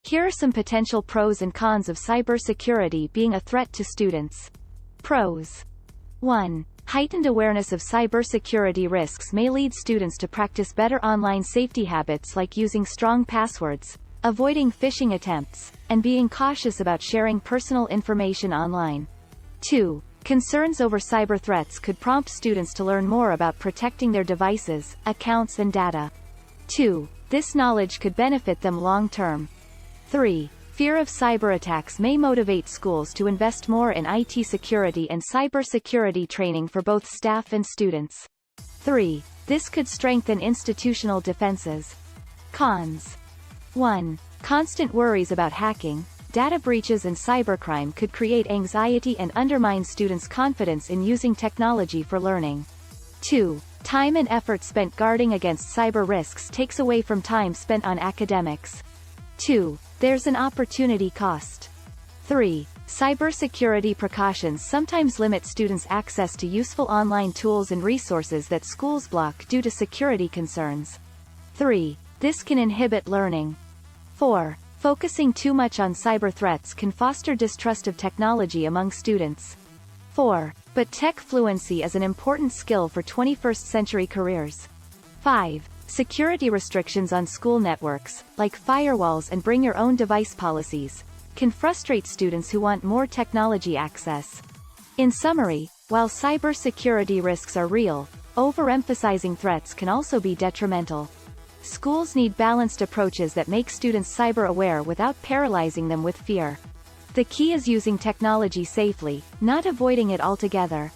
Here are some potential pros and cons of cybersecurity being a threat to students. Pros. 1. Heightened awareness of cybersecurity risks may lead students to practice better online safety habits like using strong passwords, avoiding phishing attempts, and being cautious about sharing personal information online. 2. Concerns over cyber threats could prompt students to learn more about protecting their devices, accounts and data. 2. This knowledge could benefit them long-term. 3. Fear of cyberattacks may motivate schools to invest more in IT security and cybersecurity training for both staff and students. 3. This could strengthen institutional defenses. Cons. 1. Constant worries about hacking, data breaches and cybercrime could create anxiety and undermine students' confidence in using technology for learning. 2. Time and effort spent guarding against cyber risks takes away from time spent on academics. 2. There's an opportunity cost. 3. Cybersecurity precautions sometimes limit students' access to useful online tools and resources that schools block due to security concerns. 3. This can inhibit learning. 4. Focusing too much on cyber threats can foster distrust of technology among students. 4. But tech fluency is an important skill for 21st century careers. 5. Security restrictions on school networks, like firewalls and bring your own device policies, can frustrate students who want more technology access. In summary, while cybersecurity risks are real, overemphasizing threats can also be detrimental. Schools need balanced approaches that make students cyber-aware without paralyzing them with fear. The key is using technology safely, not avoiding it altogether.